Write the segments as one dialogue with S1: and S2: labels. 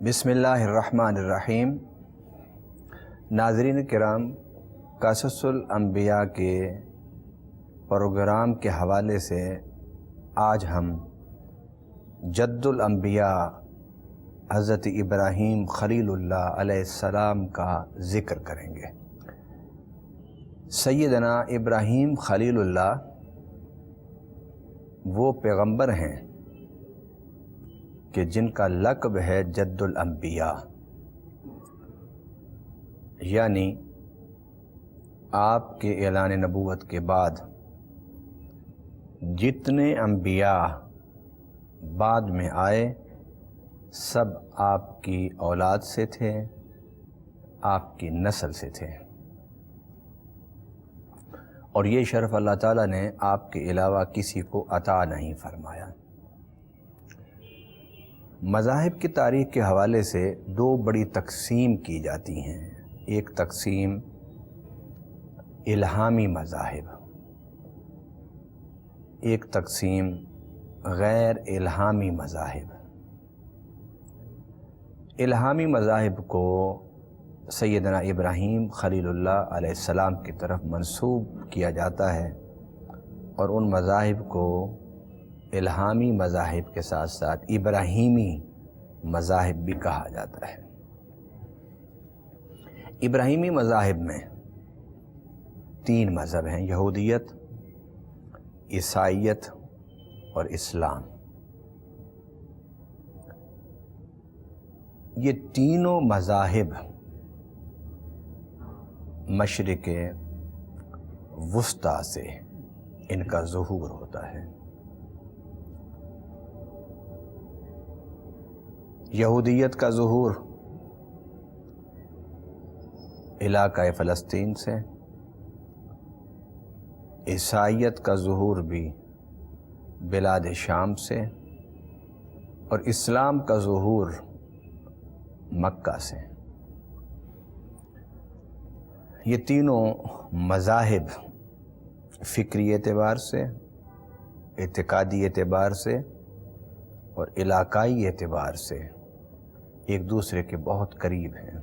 S1: بسم اللہ الرحمن الرحیم۔ ناظرین کرام، قصص الانبیاء کے پروگرام کے حوالے سے آج ہم جد الانبیاء حضرت ابراہیم خلیل اللہ علیہ السلام کا ذکر کریں گے۔ سیدنا ابراہیم خلیل اللہ وہ پیغمبر ہیں کہ جن کا لقب ہے جد الانبیاء، یعنی آپ کے اعلان نبوت کے بعد جتنے انبیاء بعد میں آئے سب آپ کی اولاد سے تھے، آپ کی نسل سے تھے، اور یہ شرف اللہ تعالیٰ نے آپ کے علاوہ کسی کو عطا نہیں فرمایا۔ مذاہب کی تاریخ کے حوالے سے دو بڑی تقسیم کی جاتی ہیں۔ ایک تقسیم الہامی مذاہب، ایک تقسیم غیر الہامی مذاہب۔ الہامی مذاہب کو سیدنا ابراہیم خلیل اللہ علیہ السلام کی طرف منسوب کیا جاتا ہے، اور ان مذاہب کو الہامی مذاہب کے ساتھ ساتھ ابراہیمی مذاہب بھی کہا جاتا ہے۔ ابراہیمی مذاہب میں تین مذہب ہیں: یہودیت، عیسائیت اور اسلام۔ یہ تینوں مذاہب مشرق وسطیٰ سے ان کا ظہور ہوتا ہے۔ یہودیت کا ظہور علاقہ فلسطین سے، عیسائیت کا ظہور بھی بلاد شام سے، اور اسلام کا ظہور مکہ سے۔ یہ تینوں مذاہب فکری اعتبار سے، اعتقادی اعتبار سے اور علاقائی اعتبار سے ایک دوسرے کے بہت قریب ہیں،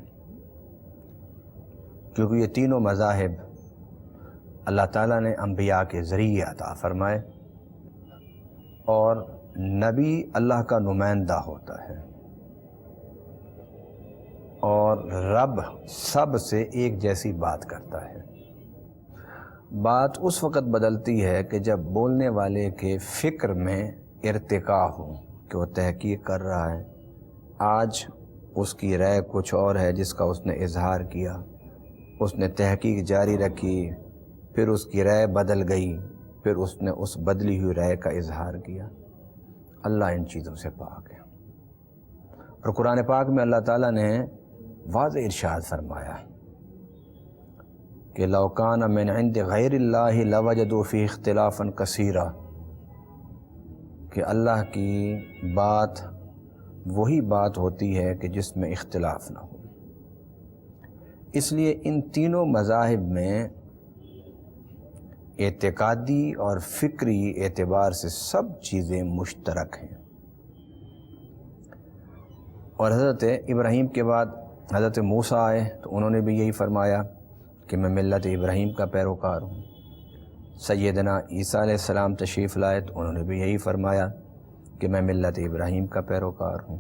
S1: کیونکہ یہ تینوں مذاہب اللہ تعالیٰ نے انبیاء کے ذریعے عطا فرمائے، اور نبی اللہ کا نمائندہ ہوتا ہے، اور رب سب سے ایک جیسی بات کرتا ہے۔ بات اس وقت بدلتی ہے کہ جب بولنے والے کے فکر میں ارتقاء ہو کہ وہ تحقیق کر رہا ہے۔ آج اس کی رائے کچھ اور ہے جس کا اس نے اظہار کیا، اس نے تحقیق جاری رکھی، پھر اس کی رائے بدل گئی، پھر اس نے اس بدلی ہوئی رائے کا اظہار کیا۔ اللہ ان چیزوں سے پاک ہے، اور قرآن پاک میں اللہ تعالیٰ نے واضح ارشاد فرمایا کہ لو کان من عند غیر اللہ لوجدوا فیہ اختلافا کثیرا، کہ اللہ کی بات وہی بات ہوتی ہے کہ جس میں اختلاف نہ ہو۔ اس لیے ان تینوں مذاہب میں اعتقادی اور فکری اعتبار سے سب چیزیں مشترک ہیں۔ اور حضرت ابراہیم کے بعد حضرت موسیٰ آئے تو انہوں نے بھی یہی فرمایا کہ میں ملت ابراہیم کا پیروکار ہوں۔ سیدنا عیسیٰ علیہ السلام تشریف لائے تو انہوں نے بھی یہی فرمایا کہ میں ملت ابراہیم کا پیروکار ہوں۔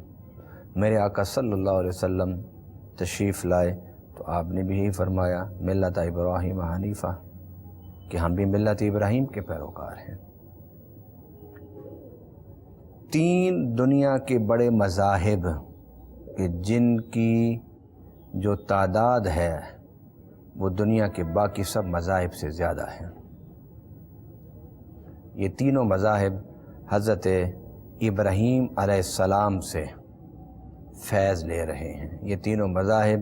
S1: میرے آقا صلی اللہ علیہ وسلم تشریف لائے تو آپ نے بھی یہی فرمایا ملت ابراہیم حنیفہ، کہ ہم بھی ملت ابراہیم کے پیروکار ہیں۔ تین دنیا کے بڑے مذاہب کہ جن کی جو تعداد ہے وہ دنیا کے باقی سب مذاہب سے زیادہ ہے۔ یہ تینوں مذاہب حضرت ابراہیم علیہ السلام سے فیض لے رہے ہیں۔ یہ تینوں مذاہب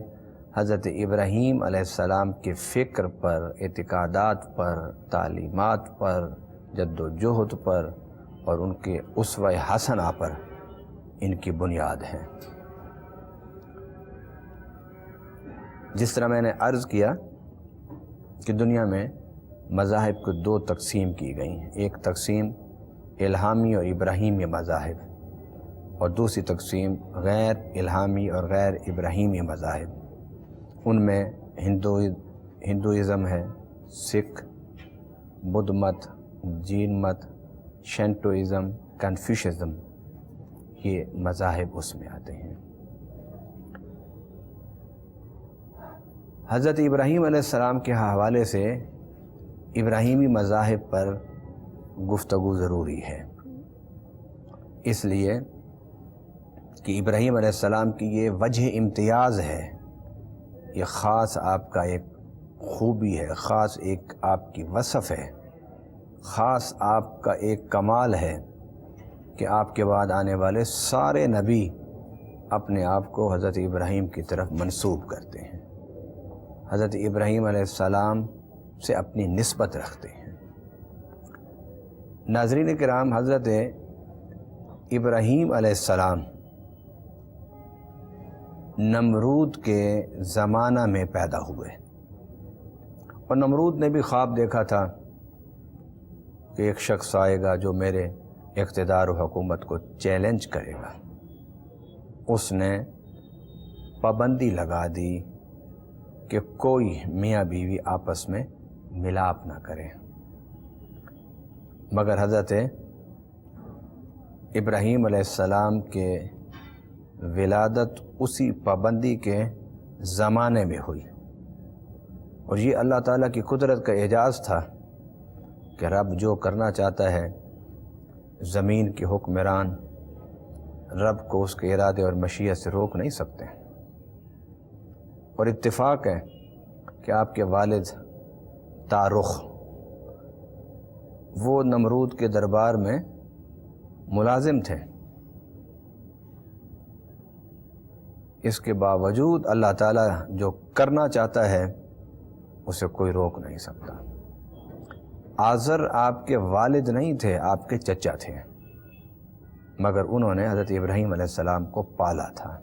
S1: حضرت ابراہیم علیہ السلام کے فکر پر، اعتقادات پر، تعلیمات پر، جد و جہد پر اور ان کے اسوہ حسنہ پر ان کی بنیاد ہے۔ جس طرح میں نے عرض کیا کہ دنیا میں مذاہب کو دو تقسیم کی گئی ہیں، ایک تقسیم الہامی اور ابراہیمی مذاہب، اور دوسری تقسیم غیر الہامی اور غیر ابراہیمی مذاہب، ان میں ہندوازم ہے، سکھ، بدھ مت، جین مت، شینٹوازم، کنفیوشزم، یہ مذاہب اس میں آتے ہیں۔ حضرت ابراہیم علیہ السلام کے حوالے سے ابراہیمی مذاہب پر گفتگو ضروری ہے، اس لیے کہ ابراہیم علیہ السلام کی یہ وجہ امتیاز ہے، یہ خاص آپ کا ایک خوبی ہے، خاص ایک آپ کی وصف ہے، خاص آپ کا ایک کمال ہے کہ آپ کے بعد آنے والے سارے نبی اپنے آپ کو حضرت ابراہیم کی طرف منسوب کرتے ہیں، حضرت ابراہیم علیہ السلام سے اپنی نسبت رکھتے ہیں۔ ناظرین کرام، حضرت ابراہیم علیہ السلام نمرود کے زمانہ میں پیدا ہوئے، اور نمرود نے بھی خواب دیکھا تھا کہ ایک شخص آئے گا جو میرے اقتدار و حکومت کو چیلنج کرے گا۔ اس نے پابندی لگا دی کہ کوئی میاں بیوی آپس میں ملاپ نہ کرے، مگر حضرت ابراہیم علیہ السلام کے ولادت اسی پابندی کے زمانے میں ہوئی، اور یہ اللہ تعالیٰ کی قدرت کا اعجاز تھا کہ رب جو کرنا چاہتا ہے، زمین کے حکمران رب کو اس کے ارادے اور مشیت سے روک نہیں سکتے۔ اور اتفاق ہے کہ آپ کے والد تارخ وہ نمرود کے دربار میں ملازم تھے، اس کے باوجود اللہ تعالیٰ جو کرنا چاہتا ہے اسے کوئی روک نہیں سکتا۔ آزر آپ کے والد نہیں تھے، آپ کے چچا تھے، مگر انہوں نے حضرت ابراہیم علیہ السلام کو پالا تھا۔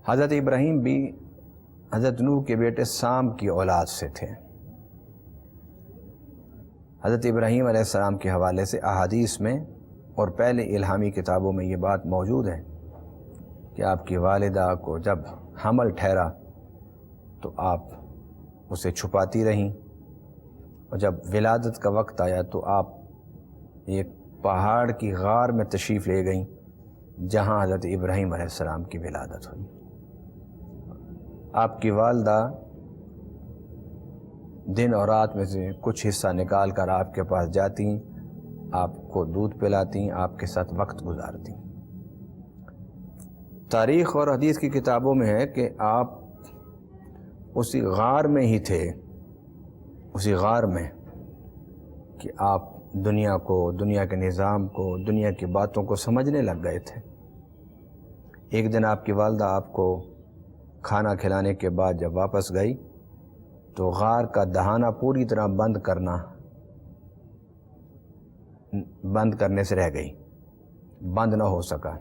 S1: حضرت ابراہیم بھی حضرت نوح کے بیٹے سام کی اولاد سے تھے۔ حضرت ابراہیم علیہ السلام کے حوالے سے احادیث میں اور پہلے الہامی کتابوں میں یہ بات موجود ہے کہ آپ کی والدہ کو جب حمل ٹھہرا تو آپ اسے چھپاتی رہیں، اور جب ولادت کا وقت آیا تو آپ ایک پہاڑ کی غار میں تشریف لے گئیں جہاں حضرت ابراہیم علیہ السلام کی ولادت ہوئی۔ آپ کی والدہ دن اور رات میں سے کچھ حصہ نکال کر آپ کے پاس جاتی، آپ کو دودھ پلاتی، آپ کے ساتھ وقت گزارتی۔ تاریخ اور حدیث کی کتابوں میں ہے کہ آپ اسی غار میں ہی تھے، اسی غار میں کہ آپ دنیا کو، دنیا کے نظام کو، دنیا کی باتوں کو سمجھنے لگ گئے تھے۔ ایک دن آپ کی والدہ آپ کو کھانا کھلانے کے بعد جب واپس گئی تو غار کا دہانہ پوری طرح بند کرنے سے رہ گئی، بند نہ ہو سکا۔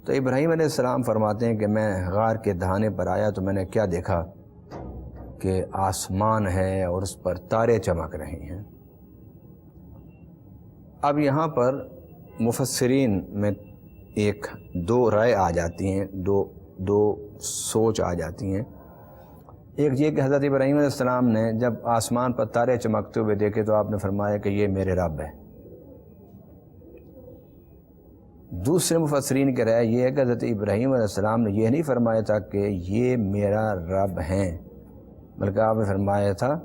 S1: تو ابراہیم علیہ السلام فرماتے ہیں کہ میں غار کے دہانے پر آیا تو میں نے کیا دیکھا کہ آسمان ہے اور اس پر تارے چمک رہے ہیں۔ اب یہاں پر مفسرین میں دو رائے آ جاتی ہیں، دو سوچ آ جاتی ہیں۔ ایک یہ کہ حضرت ابراہیم علیہ السلام نے جب آسمان پر تارے چمکتے ہوئے دیکھے تو آپ نے فرمایا کہ یہ میرے رب ہے۔ دوسرے مفسرین کی رائے یہ ہے کہ حضرت ابراہیم علیہ السلام نے یہ نہیں فرمایا تھا کہ یہ میرا رب ہیں، بلکہ آپ نے فرمایا تھا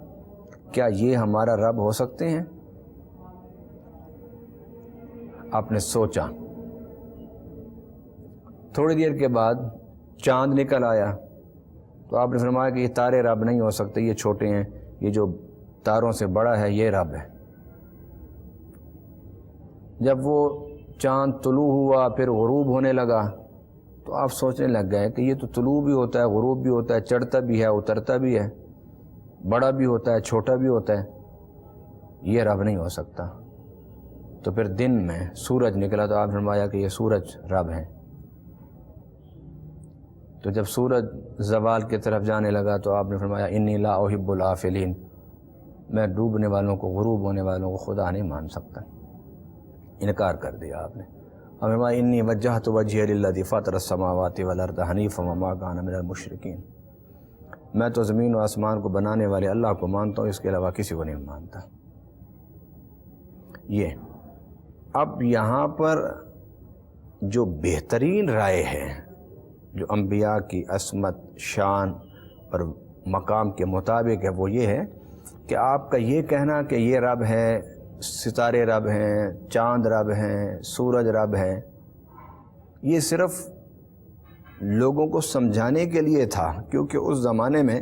S1: کیا یہ ہمارا رب ہو سکتے ہیں؟ آپ نے سوچا۔ تھوڑی دیر کے بعد چاند نکل آیا تو آپ نے فرمایا کہ یہ تارے رب نہیں ہو سکتے، یہ چھوٹے ہیں، یہ جو تاروں سے بڑا ہے یہ رب ہے۔ جب وہ چاند طلوع ہوا پھر غروب ہونے لگا تو آپ سوچنے لگ گئے کہ یہ تو طلوع بھی ہوتا ہے، غروب بھی ہوتا ہے، چڑھتا بھی ہے، اترتا بھی ہے، بڑا بھی ہوتا ہے، چھوٹا بھی ہوتا ہے، یہ رب نہیں ہو سکتا۔ تو پھر دن میں سورج نکلا تو آپ نے فرمایا کہ یہ سورج رب ہیں۔ تو جب سورج زوال کی طرف جانے لگا تو آپ نے فرمایا انی لا احب الآفلین، میں ڈوبنے والوں کو، غروب ہونے والوں کو خدا نہیں مان سکتا۔ انکار کر دیا آپ نے. اور فرمایا انی وجہت وجہی للذی فاطر السماوات والارض حنیفا وما کان من المشرکین، میں تو زمین و آسمان کو بنانے والے اللہ کو مانتا ہوں، اس کے علاوہ کسی کو نہیں مانتا. یہ اب یہاں پر جو بہترین رائے ہے جو انبیاء کی عصمت، شان اور مقام کے مطابق ہے، وہ یہ ہے کہ آپ کا یہ کہنا کہ یہ رب ہے، ستارے رب ہیں، چاند رب ہیں، سورج رب ہیں، یہ صرف لوگوں کو سمجھانے کے لیے تھا، کیونکہ اس زمانے میں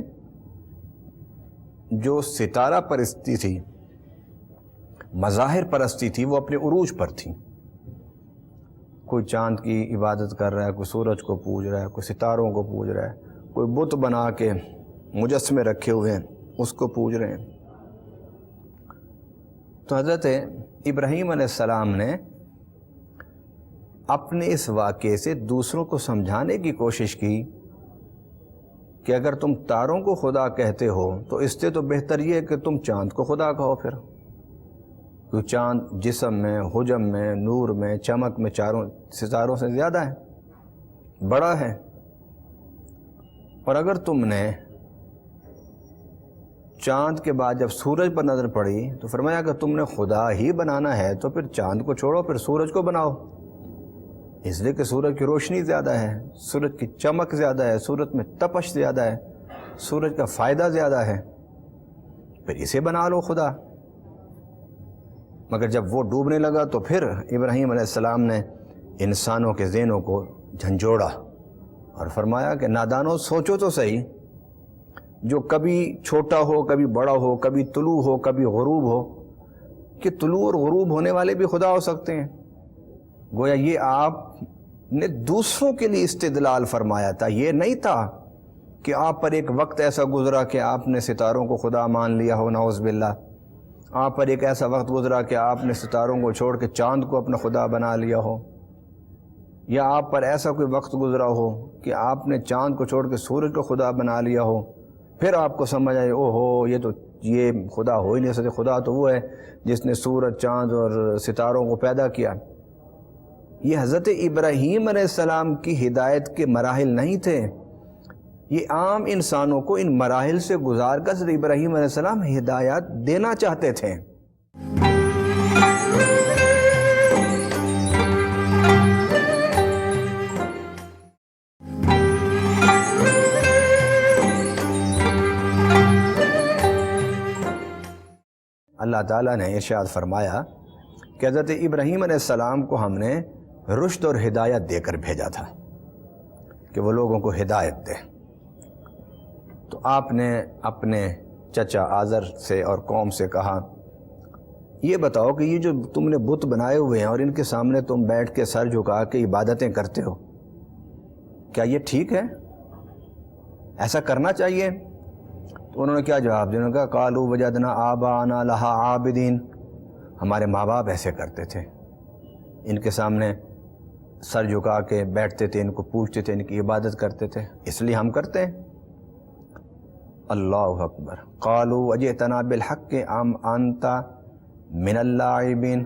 S1: جو ستارہ پرستی تھی، مظاہر پرستی تھی، وہ اپنے عروج پر تھی. کوئی چاند کی عبادت کر رہا ہے، کوئی سورج کو پوج رہا ہے، کوئی ستاروں کو پوج رہا ہے، کوئی بت بنا کے مجسمے رکھے ہوئے ہیں اس کو پوج رہے ہیں. تو حضرت ابراہیم علیہ السلام نے اپنے اس واقعے سے دوسروں کو سمجھانے کی کوشش کی کہ اگر تم تاروں کو خدا کہتے ہو تو اس سے تو بہتر یہ ہے کہ تم چاند کو خدا کہو. پھر کیونکہ چاند جسم میں، حجم میں، نور میں، چمک میں چاروں ستاروں سے زیادہ ہے، بڑا ہے. اور اگر تم نے چاند کے بعد جب سورج پر نظر پڑی تو فرمایا کہ تم نے خدا ہی بنانا ہے تو پھر چاند کو چھوڑو، پھر سورج کو بناؤ، اس لیے کہ سورج کی روشنی زیادہ ہے، سورج کی چمک زیادہ ہے، سورج میں تپش زیادہ ہے، سورج کا فائدہ زیادہ ہے، پھر اسے بنا لو خدا. مگر جب وہ ڈوبنے لگا تو پھر ابراہیم علیہ السلام نے انسانوں کے ذہنوں کو جھنجھوڑا اور فرمایا کہ نادانوں، سوچو تو صحیح، جو کبھی چھوٹا ہو، کبھی بڑا ہو، کبھی طلوع ہو، کبھی غروب ہو، کہ طلوع اور غروب ہونے والے بھی خدا ہو سکتے ہیں. گویا یہ آپ نے دوسروں کے لیے استدلال فرمایا تھا، یہ نہیں تھا کہ آپ پر ایک وقت ایسا گزرا کہ آپ نے ستاروں کو خدا مان لیا ہو، نعوذ باللہ. آپ پر ایک ایسا وقت گزرا کہ آپ نے ستاروں کو چھوڑ کے چاند کو اپنا خدا بنا لیا ہو، یا آپ پر ایسا کوئی وقت گزرا ہو کہ آپ نے چاند کو چھوڑ کے سورج کو خدا بنا لیا ہو، پھر آپ کو سمجھ آئے او ہو یہ خدا ہو ہی نہیں سکتے، خدا تو وہ ہے جس نے سورج، چاند اور ستاروں کو پیدا کیا. یہ حضرت ابراہیم علیہ السلام کی ہدایت کے مراحل نہیں تھے، یہ عام انسانوں کو ان مراحل سے گزار کر حضرت ابراہیم علیہ السلام ہدایت دینا چاہتے تھے. اللہ تعالیٰ نے ارشاد فرمایا کہ حضرت ابراہیم علیہ السلام کو ہم نے رشد اور ہدایت دے کر بھیجا تھا کہ وہ لوگوں کو ہدایت دے. تو آپ نے اپنے چچا آزر سے اور قوم سے کہا یہ بتاؤ کہ یہ جو تم نے بت بنائے ہوئے ہیں اور ان کے سامنے تم بیٹھ کے سر جھکا کے عبادتیں کرتے ہو، کیا یہ ٹھیک ہے؟ ایسا کرنا چاہیے؟ تو انہوں نے کیا جواب دیا؟ انہوں نے کہا قالوا وجدنا آباءنا لہا عابدین، ہمارے ماں باپ ایسے کرتے تھے، ان کے سامنے سر جھکا کے بیٹھتے تھے، ان کو پوچھتے تھے، ان کی عبادت کرتے تھے، اس لیے ہم کرتے ہیں. اللہ اکبر. قالوا وجئتنا بالحق ام انت من اللاعبین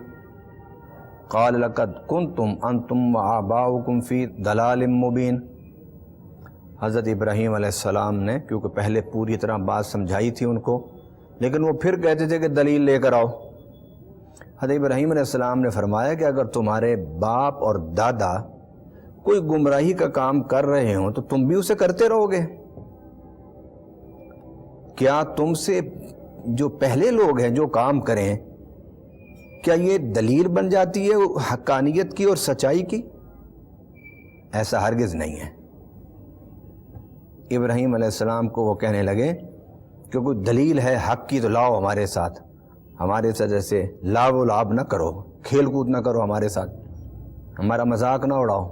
S1: قال لقد کنتم انتم وآباؤکم فی ضلال مبین. حضرت ابراہیم علیہ السلام نے کیونکہ پہلے پوری طرح بات سمجھائی تھی ان کو، لیکن وہ پھر کہتے تھے کہ دلیل لے کر آؤ. حضرت ابراہیم علیہ السلام نے فرمایا کہ اگر تمہارے باپ اور دادا کوئی گمراہی کا کام کر رہے ہوں تو تم بھی اسے کرتے رہو گے؟ کیا تم سے جو پہلے لوگ ہیں جو کام کریں، کیا یہ دلیل بن جاتی ہے حقانیت کی اور سچائی کی؟ ایسا ہرگز نہیں ہے. ابراہیم علیہ السلام کو وہ کہنے لگے کہ کوئی دلیل ہے حق کی تو لاؤ ہمارے ساتھ ایسے لاو و لعب نہ کرو، کھیل کود نہ کرو ہمارے ساتھ، ہمارا مذاق نہ اڑاؤ.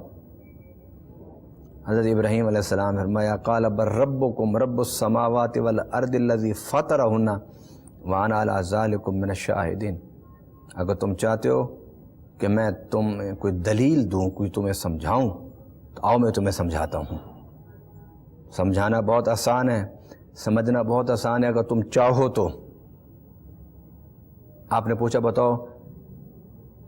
S1: حضرت ابراہیم علیہ السلام نے فرمایا قال بل ربکم رب السماوات والارض الذی فطرہن وانا علی ذلکم من الشاہدین. اگر تم چاہتے ہو کہ میں تمہیں کوئی دلیل دوں، کوئی تمہیں سمجھاؤں، تو آؤ میں تمہیں سمجھاتا ہوں. سمجھانا بہت آسان ہے، سمجھنا بہت آسان ہے اگر تم چاہو تو. آپ نے پوچھا بتاؤ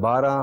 S1: 12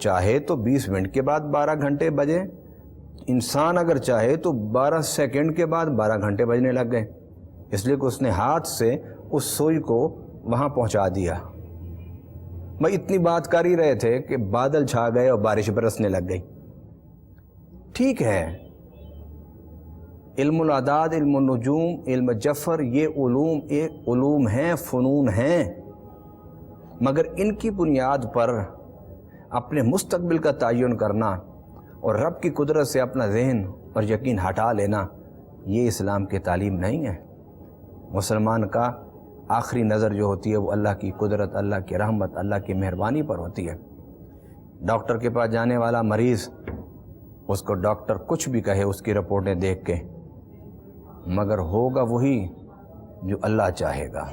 S1: چاہے تو 20 منٹ کے بعد 12 گھنٹے بجے، انسان اگر چاہے تو 12 سیکنڈ کے بعد 12 گھنٹے بجنے لگ گئے، اس لیے کہ اس نے ہاتھ سے اس سوئی کو وہاں پہنچا دیا۔ میں اتنی بات کر ہی رہے تھے کہ بادل چھا گئے اور بارش برسنے لگ گئی۔ ٹھیک ہے، علم العداد، علم النجوم، علم جفر، یہ علوم ہیں، فنون ہیں، مگر ان کی بنیاد پر اپنے مستقبل کا تعین کرنا اور رب کی قدرت سے اپنا ذہن اور یقین ہٹا لینا، یہ اسلام کی تعلیم نہیں ہے۔ مسلمان کا آخری نظر جو ہوتی ہے وہ اللہ کی قدرت، اللہ کی رحمت، اللہ کی مہربانی پر ہوتی ہے۔ ڈاکٹر کے پاس جانے والا مریض، اس کو ڈاکٹر کچھ بھی کہے اس کی رپورٹیں دیکھ کے، مگر ہوگا وہی جو اللہ چاہے گا۔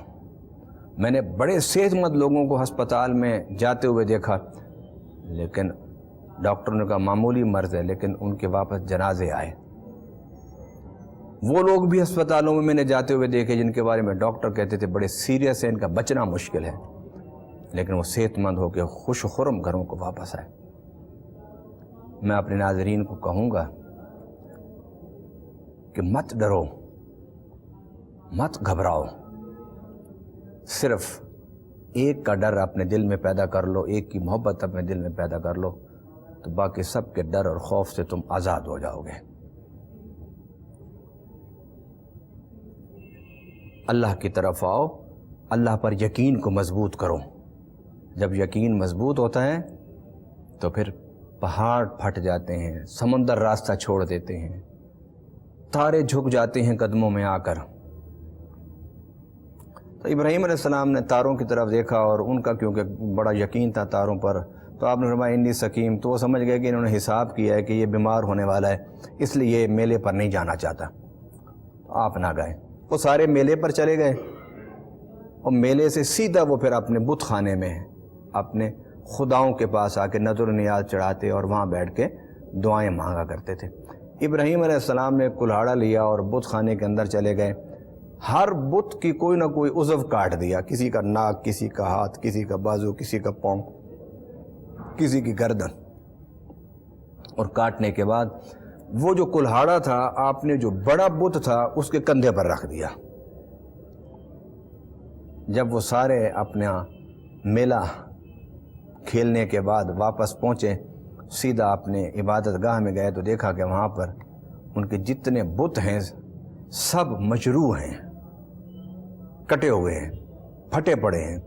S1: میں نے بڑے صحت مند لوگوں کو ہسپتال میں جاتے ہوئے دیکھا، لیکن ڈاکٹر نے کہا معمولی مرض ہے، لیکن ان کے واپس جنازے آئے۔ وہ لوگ بھی ہسپتالوں میں نے جاتے ہوئے دیکھے جن کے بارے میں ڈاکٹر کہتے تھے بڑے سیریس ہے، ان کا بچنا مشکل ہے، لیکن وہ صحت مند ہو کے خوش و خرم گھروں کو واپس آئے۔ میں اپنے ناظرین کو کہوں گا کہ مت ڈرو، مت گھبراؤ، صرف ایک کا ڈر اپنے دل میں پیدا کر لو، ایک کی محبت اپنے دل میں پیدا کر لو، تو باقی سب کے ڈر اور خوف سے تم آزاد ہو جاؤ گے۔ اللہ کی طرف آؤ، اللہ پر یقین کو مضبوط کرو۔ جب یقین مضبوط ہوتا ہے تو پھر پہاڑ پھٹ جاتے ہیں، سمندر راستہ چھوڑ دیتے ہیں، تارے جھک جاتے ہیں قدموں میں آ کر۔ تو ابراہیم علیہ السلام نے تاروں کی طرف دیکھا اور ان کا کیونکہ بڑا یقین تھا تاروں پر، تو آپ نے فرمایا انی سقیم، تو وہ سمجھ گئے کہ انہوں نے حساب کیا ہے کہ یہ بیمار ہونے والا ہے، اس لیے یہ میلے پر نہیں جانا چاہتا۔ آپ نہ گئے، وہ سارے میلے پر چلے گئے، اور میلے سے سیدھا وہ پھر اپنے بت خانے میں اپنے خداؤں کے پاس آ کے نظر و نیاز چڑھاتے اور وہاں بیٹھ کے دعائیں مانگا کرتے تھے۔ ابراہیم علیہ السلام نے کلہاڑا لیا اور بت خانے کے اندر چلے گئے، ہر بت کی کوئی نہ کوئی عضو کاٹ دیا، کسی کا ناک، کسی کا ہاتھ، کسی کا بازو، کسی کا پاؤں، کسی کی گردن، اور کاٹنے کے بعد وہ جو کلہاڑا تھا آپ نے جو بڑا بت تھا اس کے کندھے پر رکھ دیا۔ جب وہ سارے اپنا میلہ کھیلنے کے بعد واپس پہنچے، سیدھا اپنے عبادت گاہ میں گئے تو دیکھا کہ وہاں پر ان کے جتنے بت ہیں سب مجروح ہیں، کٹے ہوئے ہیں، پھٹے پڑے ہیں۔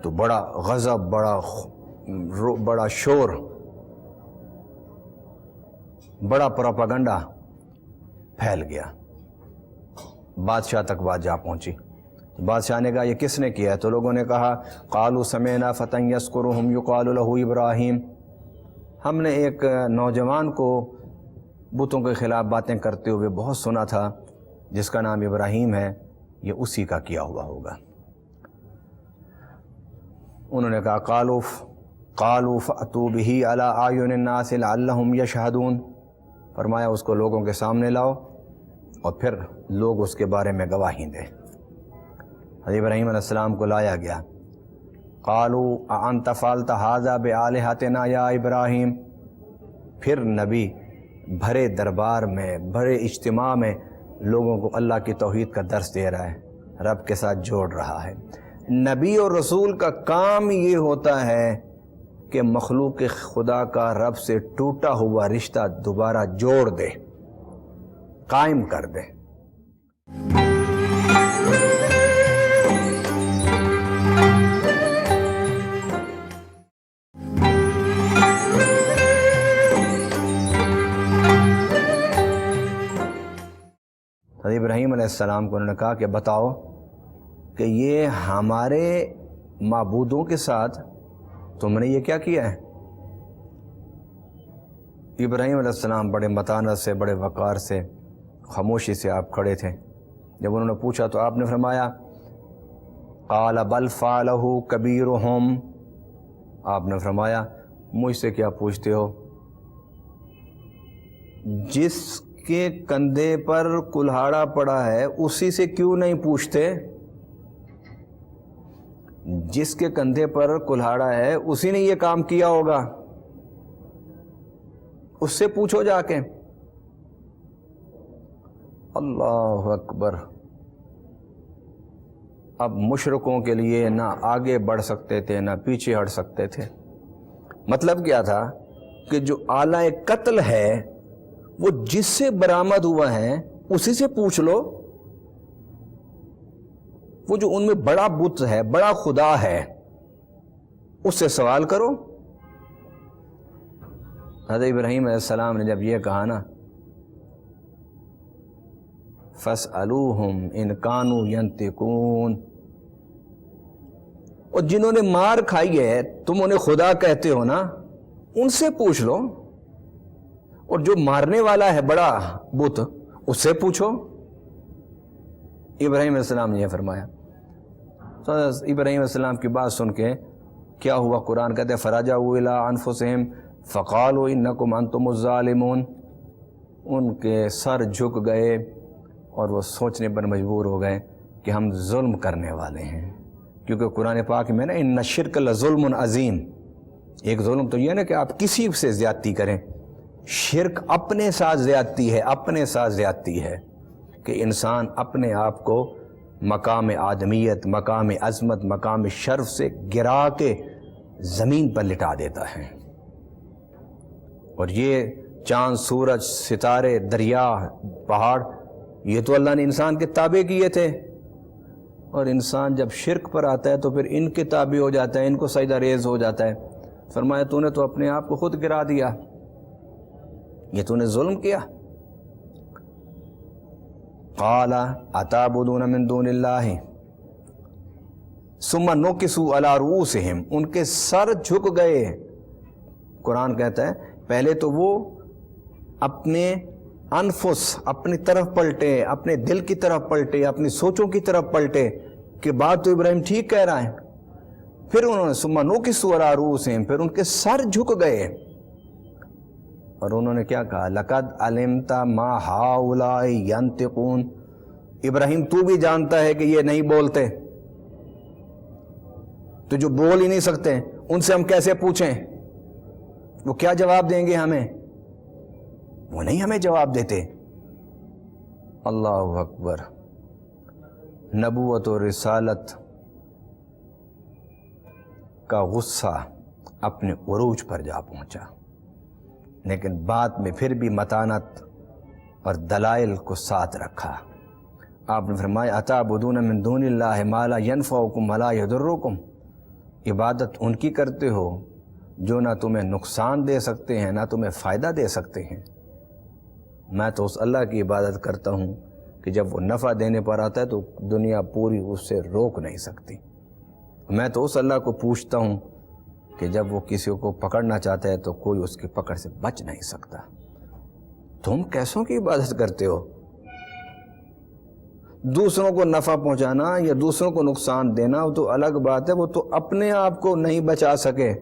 S1: تو بڑا غضب، بڑا شور، بڑا پروپیگنڈا پھیل گیا، بادشاہ تک بات جا پہنچی۔ بادشاہ نے کہا یہ کس نے کیا ہے؟ تو لوگوں نے کہا قالوا سمعنا فتى يذكرهم يقال له ابراہیم، ہم نے ایک نوجوان کو بتوں کے خلاف باتیں کرتے ہوئے بہت سنا تھا جس کا نام ابراہیم ہے، یہ اسی کا کیا ہوا ہوگا۔ انہوں نے کہا قالوا فأتوا به على اعین الناس لعلهم يشهدون، فرمایا اس کو لوگوں کے سامنے لاؤ اور پھر لوگ اس کے بارے میں گواہی دیں۔ حضرت ابراہیم علیہ السلام کو لایا گیا، قالوا اانت فعلت هذا بآلهتنا یا ابراہیم، پھر نبی بھرے دربار میں، بھرے اجتماع میں لوگوں کو اللہ کی توحید کا درس دے رہا ہے، رب کے ساتھ جوڑ رہا ہے۔ نبی اور رسول کا کام یہ ہوتا ہے کہ مخلوق خدا کا رب سے ٹوٹا ہوا رشتہ دوبارہ جوڑ دے، قائم کر دے۔ حضرت ابراہیم علیہ السلام کو انہوں نے کہا کہ بتاؤ کہ یہ ہمارے معبودوں کے ساتھ تم نے یہ کیا کیا ہے؟ ابراہیم علیہ السلام بڑے متانت سے، بڑے وقار سے، خاموشی سے آپ کھڑے تھے۔ جب انہوں نے پوچھا تو آپ نے فرمایا قال بل فعلہ کبیرہم، آپ نے فرمایا مجھ سے کیا پوچھتے ہو، جس کے کندھے پر کلہاڑا پڑا ہے اسی سے کیوں نہیں پوچھتے؟ جس کے کندھے پر کلہاڑا ہے اسی نے یہ کام کیا ہوگا، اس سے پوچھو جا کے۔ اللہ اکبر۔ اب مشرکوں کے لیے نہ آگے بڑھ سکتے تھے نہ پیچھے ہٹ سکتے تھے۔ مطلب کیا تھا کہ جو آلہ قتل ہے وہ جس سے برآمد ہوا ہے اسی سے پوچھ لو، وہ جو ان میں بڑا بت ہے، بڑا خدا ہے، اس سے سوال کرو۔ حضرت ابراہیم علیہ السلام نے جب یہ کہا نا فَاسْأَلُوهُمْ إِنْ كَانُوا يَنْطِقُونَ، اور جنہوں نے مار کھائی ہے تم انہیں خدا کہتے ہو نا، ان سے پوچھ لو، اور جو مارنے والا ہے بڑا بت اس سے پوچھو۔ ابراہیم علیہ السلام نے یہ فرمایا۔ تو ابراہیم علیہ السلام کی بات سن کے کیا ہوا؟ قرآن کہتے ہیں فَرَجَعُوا إِلَىٰ أَنفُسِهِمْ فَقَالُوا إِنَّكُمْ أَنْتُمُ الظَّالِمُونَ، ان کے سر جھک گئے اور وہ سوچنے پر مجبور ہو گئے کہ ہم ظلم کرنے والے ہیں، کیونکہ قرآن پاک میں نا ان الشرک لظلم عظیم، ایک ظلم تو یہ نا کہ آپ کسی سے زیادتی کریں، شرک اپنے ساتھ زیادتی ہے، اپنے ساتھ زیادتی ہے کہ انسان اپنے آپ کو مقام آدمیت، مقام عظمت، مقام شرف سے گرا کے زمین پر لٹا دیتا ہے۔ اور یہ چاند، سورج، ستارے، دریا، پہاڑ، یہ تو اللہ نے انسان کے تابع کیے تھے، اور انسان جب شرک پر آتا ہے تو پھر ان کے تابع ہو جاتا ہے، ان کو سجدہ ریز ہو جاتا ہے۔ فرمایا تو نے تو اپنے آپ کو خود گرا دیا، یہ تو نے ظلم کیا۔ قال اتعبدون من دون اللہ ثم نکسوا علی رؤوسہم، ان کے سر جھک گئے۔ قرآن کہتا ہے پہلے تو وہ اپنے انفس، اپنی طرف پلٹے، اپنے دل کی طرف پلٹے، اپنی سوچوں کی طرف پلٹے کہ بات تو ابراہیم ٹھیک کہہ رہا ہے، پھر انہوں نے ثم نکسوا علی رؤوسہم، پھر ان کے سر جھک گئے، اور انہوں نے کیا کہا؟ لقد علمت ما ہؤلاء ینطقون، ابراہیم تو بھی جانتا ہے کہ یہ نہیں بولتے، تو جو بول ہی نہیں سکتے ان سے ہم کیسے پوچھیں؟ وہ کیا جواب دیں گے ہمیں؟ وہ نہیں ہمیں جواب دیتے۔ اللہ اکبر۔ نبوت و رسالت کا غصہ اپنے عروج پر جا پہنچا، لیکن بعد میں پھر بھی متانت اور دلائل کو ساتھ رکھا۔ آپ نے فرمایا اتعبدون من دون اللہ ما لا ینفعکم ولا یضرکم، عبادت ان کی کرتے ہو جو نہ تمہیں نقصان دے سکتے ہیں نہ تمہیں فائدہ دے سکتے ہیں۔ میں تو اس اللہ کی عبادت کرتا ہوں کہ جب وہ نفع دینے پر آتا ہے تو دنیا پوری اس سے روک نہیں سکتی۔ میں تو اس اللہ کو پوچھتا ہوں کہ جب وہ کسی کو پکڑنا چاہتا ہے تو کوئی اس کی پکڑ سے بچ نہیں سکتا۔ تم کیسوں کی عبادت کرتے ہو؟ دوسروں کو نفع پہنچانا یا دوسروں کو نقصان دینا وہ تو الگ بات ہے، وہ تو اپنے آپ کو نہیں بچا سکے۔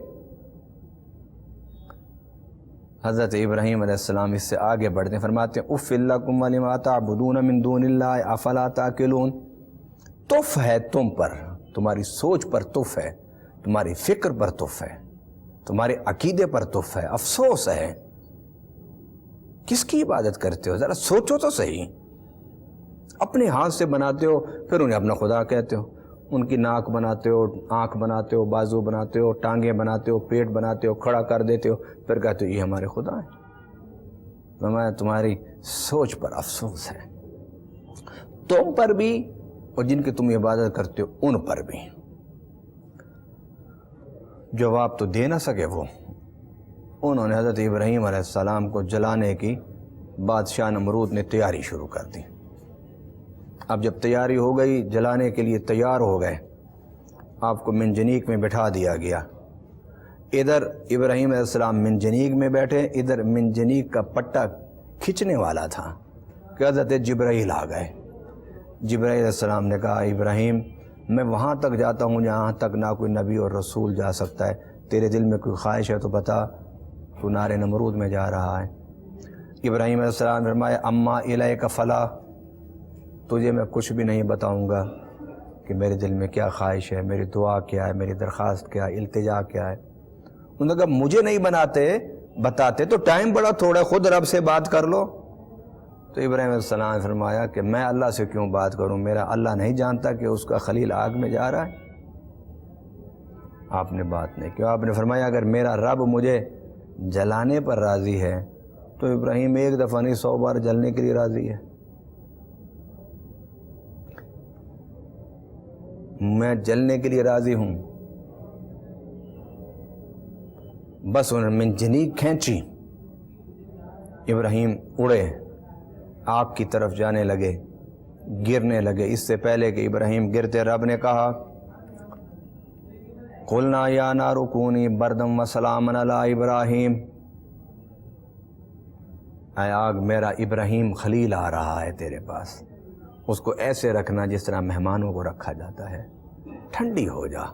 S1: حضرت ابراہیم علیہ السلام اس سے آگے بڑھتے ہیں، فرماتے ہیں اف لکم ولما تعبدون من دون اللہ افلا تعقلون، تف ہے تم پر، تمہاری سوچ پر تف ہے، تمہاری فکر پر تف ہے، تمہارے عقیدے پر تف ہے، افسوس ہے۔ کس کی عبادت کرتے ہو؟ ذرا سوچو تو صحیح۔ اپنے ہاتھ سے بناتے ہو پھر انہیں اپنا خدا کہتے ہو، ان کی ناک بناتے ہو، آنکھ بناتے ہو، بازو بناتے ہو، ٹانگیں بناتے ہو، پیٹ بناتے ہو، کھڑا کر دیتے ہو، پھر کہتے ہو یہ ہمارے خدا ہیں۔ فرمایا تمہاری سوچ پر افسوس ہے، تم پر بھی اور جن کی تم عبادت کرتے ہو ان پر بھی۔ جواب تو دے نہ سکے وہ، انہوں نے حضرت ابراہیم علیہ السلام کو جلانے کی بادشاہ نمرود نے تیاری شروع کر دی۔ اب جب تیاری ہو گئی، جلانے کے لیے تیار ہو گئے، آپ کو منجنیق میں بٹھا دیا گیا۔ ادھر ابراہیم علیہ السلام منجنیق میں بیٹھے، ادھر منجنیق کا پٹا کھچنے والا تھا کہ حضرت جبرائیل آ گئے۔ جبرائیل علیہ السلام نے کہا ابراہیم میں وہاں تک جاتا ہوں جہاں تک نہ کوئی نبی اور رسول جا سکتا ہے، تیرے دل میں کوئی خواہش ہے تو بتا، تو نار نمرود میں جا رہا ہے۔ ابراہیم علیہ السلام نے فرمایا اما الیک فلا، تجھے میں کچھ بھی نہیں بتاؤں گا، کہ میرے دل میں کیا خواہش ہے، میری دعا کیا ہے، میری درخواست کیا ہے، التجا کیا ہے۔ انہوں نے کہا مجھے نہیں بتاتے تو ٹائم بڑا تھوڑا ہے، خود رب سے بات کر لو۔ تو ابراہیم علیہ السلام نے فرمایا کہ میں اللہ سے کیوں بات کروں، میرا اللہ نہیں جانتا کہ اس کا خلیل آگ میں جا رہا ہے؟ آپ نے بات نہیں کیا۔ آپ نے فرمایا اگر میرا رب مجھے جلانے پر راضی ہے تو ابراہیم ایک دفعہ نہیں 100 بار جلنے کے لیے راضی ہے۔ میں جلنے کے لیے راضی ہوں۔ بس انہوں نے منجنیق کھینچی، ابراہیم اڑے، آگ کی طرف جانے لگے، گرنے لگے۔ اس سے پہلے کہ ابراہیم گرتے رب نے کہا قُلْنَا يَا نَارُ كُونِي بَرْدًا وَسَلَامًا عَلَىٰ ابراہیم، اے آگ میرا ابراہیم خلیل آ رہا ہے تیرے پاس، اس کو ایسے رکھنا جس طرح مہمانوں کو رکھا جاتا ہے، ٹھنڈی ہو جا۔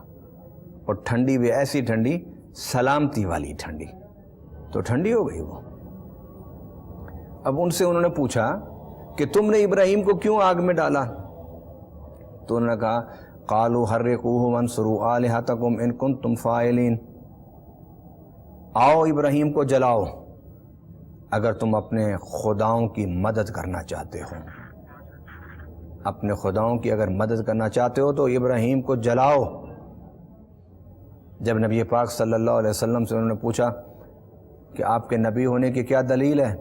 S1: اور ٹھنڈی بھی ایسی ٹھنڈی، سلامتی والی ٹھنڈی۔ تو ٹھنڈی ہو گئی وہ۔ اب ان سے انہوں نے پوچھا کہ تم نے ابراہیم کو کیوں آگ میں ڈالا؟ تو انہوں نے کہا قالوا حرقوه وانصروا آلہتکم ان کنتم فاعلین، آؤ ابراہیم کو جلاؤ اگر تم اپنے خداؤں کی مدد کرنا چاہتے ہو، اپنے خداؤں کی اگر مدد کرنا چاہتے ہو تو ابراہیم کو جلاؤ۔ جب نبی پاک صلی اللہ علیہ وسلم سے انہوں نے پوچھا کہ آپ کے نبی ہونے کی کیا دلیل ہے،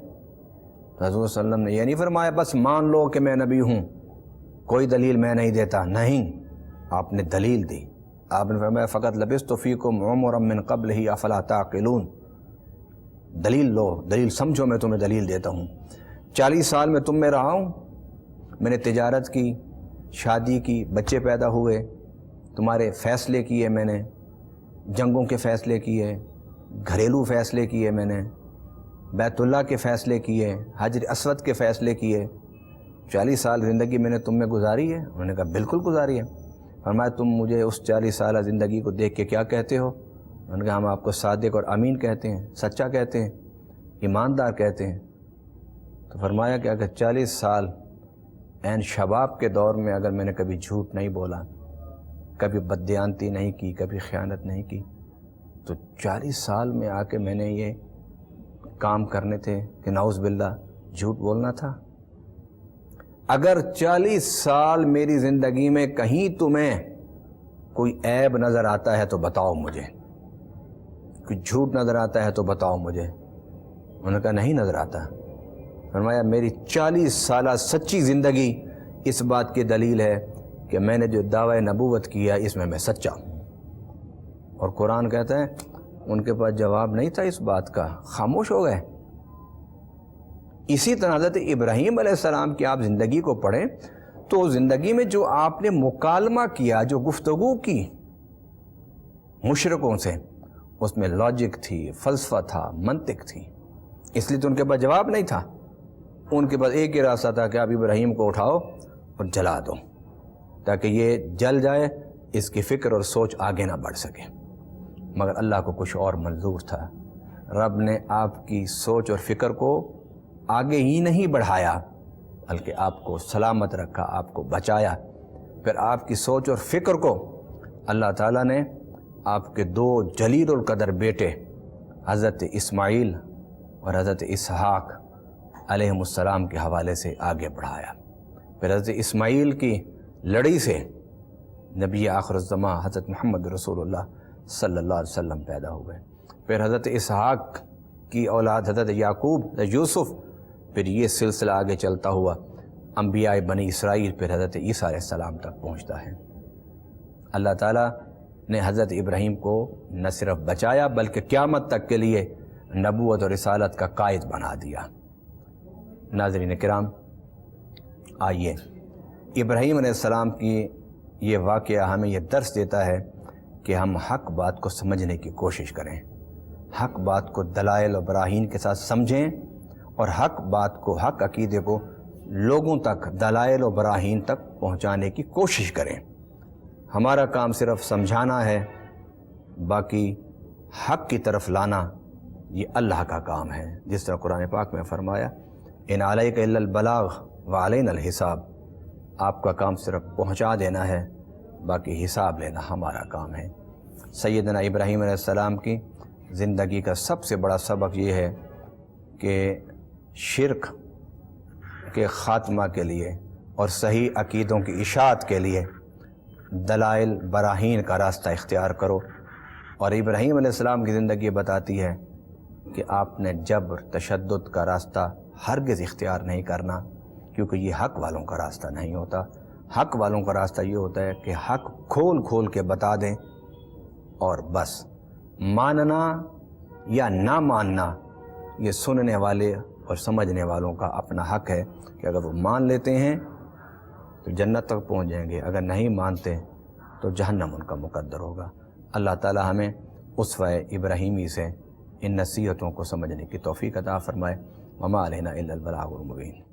S1: تو حضور صلی اللہ علیہ وسلم نے یہ نہیں فرمایا بس مان لو کہ میں نبی ہوں، کوئی دلیل میں نہیں دیتا، نہیں، آپ نے دلیل دی۔ آپ نے فرمایا فقط لبثت فیکم عمرا من قبلہ افلا تعقلون، دلیل لو، دلیل سمجھو، میں تمہیں دلیل دیتا ہوں۔ 40 سال میں تم میں رہا ہوں، میں نے تجارت کی، شادی کی، بچے پیدا ہوئے، تمہارے فیصلے کیے میں نے، جنگوں کے فیصلے کیے، گھریلو فیصلے کیے میں نے، بیت اللہ کے فیصلے کیے، حجر اسود کے فیصلے کیے۔ 40 سال زندگی میں نے تم میں گزاری ہے؟ انہوں نے کہا بالکل گزاری ہے۔ فرمایا تم مجھے اس 40 سالہ زندگی کو دیکھ کے کیا کہتے ہو؟ انہوں نے کہا ہم آپ کو صادق اور امین کہتے ہیں، سچا کہتے ہیں، ایماندار کہتے ہیں۔ تو فرمایا کہ اگر 40 سال عین شباب کے دور میں اگر میں نے کبھی جھوٹ نہیں بولا، کبھی بددیانتی نہیں کی، کبھی خیانت نہیں کی، تو 40 سال میں آ کے میں نے یہ کام کرنے تھے کہ نعوذ باللہ جھوٹ بولنا تھا۔ اگر 40 سال میری زندگی میں کہیں تمہیں کوئی عیب نظر آتا ہے تو بتاؤ مجھے، کوئی جھوٹ نظر آتا ہے تو بتاؤ مجھے۔ انہوں نے کہا نہیں نظر آتا۔ فرمایا میری 40 سالہ سچی زندگی اس بات کی دلیل ہے کہ میں نے جو دعوی نبوت کیا اس میں سچا ہوں۔ اور قرآن کہتا ہے ان کے پاس جواب نہیں تھا اس بات کا، خاموش ہو گئے۔ اسی طرح حضرت ابراہیم علیہ السلام کی آپ زندگی کو پڑھیں تو زندگی میں جو آپ نے مکالمہ کیا، جو گفتگو کی مشرکوں سے، اس میں لاجک تھی، فلسفہ تھا، منطق تھی۔ اس لیے تو ان کے پاس جواب نہیں تھا، ان کے پاس ایک ہی راستہ تھا کہ آپ ابراہیم کو اٹھاؤ اور جلا دو تاکہ یہ جل جائے، اس کی فکر اور سوچ آگے نہ بڑھ سکے۔ مگر اللہ کو کچھ اور منظور تھا، رب نے آپ کی سوچ اور فکر کو آگے ہی نہیں بڑھایا بلکہ آپ کو سلامت رکھا، آپ کو بچایا۔ پھر آپ کی سوچ اور فکر کو اللہ تعالیٰ نے آپ کے 2 جلیل القدر بیٹے حضرت اسماعیل اور حضرت اسحاق علیہم السلام کے حوالے سے آگے بڑھایا۔ پھر حضرت اسماعیل کی لڑی سے نبی آخر الزماں حضرت محمد رسول اللہ صلی اللہ علیہ وسلم پیدا ہوئے۔ پھر حضرت اسحاق کی اولاد حضرت یعقوب، یوسف، پھر یہ سلسلہ آگے چلتا ہوا انبیاء بنی اسرائیل، پھر حضرت عیسیٰ علیہ السلام تک پہنچتا ہے۔ اللہ تعالیٰ نے حضرت ابراہیم کو نہ صرف بچایا بلکہ قیامت تک کے لیے نبوت اور رسالت کا قائد بنا دیا۔ ناظرین کرام، آئیے ابراہیم علیہ السلام کی یہ واقعہ ہمیں یہ درس دیتا ہے کہ ہم حق بات کو سمجھنے کی کوشش کریں، حق بات کو دلائل و براہین کے ساتھ سمجھیں، اور حق بات کو، حق عقیدے کو لوگوں تک دلائل و براہین تک پہنچانے کی کوشش کریں۔ ہمارا کام صرف سمجھانا ہے، باقی حق کی طرف لانا یہ اللہ کا کام ہے۔ جس طرح قرآن پاک میں فرمایا ان علیک الا البلاغ وعلینا الحساب، آپ کا کام صرف پہنچا دینا ہے باقی حساب لینا ہمارا کام ہے۔ سیدنا ابراہیم علیہ السلام کی زندگی کا سب سے بڑا سبق یہ ہے کہ شرک کے خاتمہ کے لیے اور صحیح عقیدوں کی اشاعت کے لیے دلائل براہین کا راستہ اختیار کرو۔ اور ابراہیم علیہ السلام کی زندگی بتاتی ہے کہ آپ نے جبر تشدد کا راستہ ہرگز اختیار نہیں کرنا، کیونکہ یہ حق والوں کا راستہ نہیں ہوتا۔ حق والوں کا راستہ یہ ہوتا ہے کہ حق کھول کھول کے بتا دیں اور بس، ماننا یا نہ ماننا یہ سننے والے اور سمجھنے والوں کا اپنا حق ہے کہ اگر وہ مان لیتے ہیں تو جنت تک پہنچ جائیں گے، اگر نہیں مانتے تو جہنم ان کا مقدر ہوگا۔ اللہ تعالی ہمیں اسوہ ابراہیمی سے ان نصیحتوں کو سمجھنے کی توفیق عطا فرمائے۔ وما علینا الا البلاغ المبین۔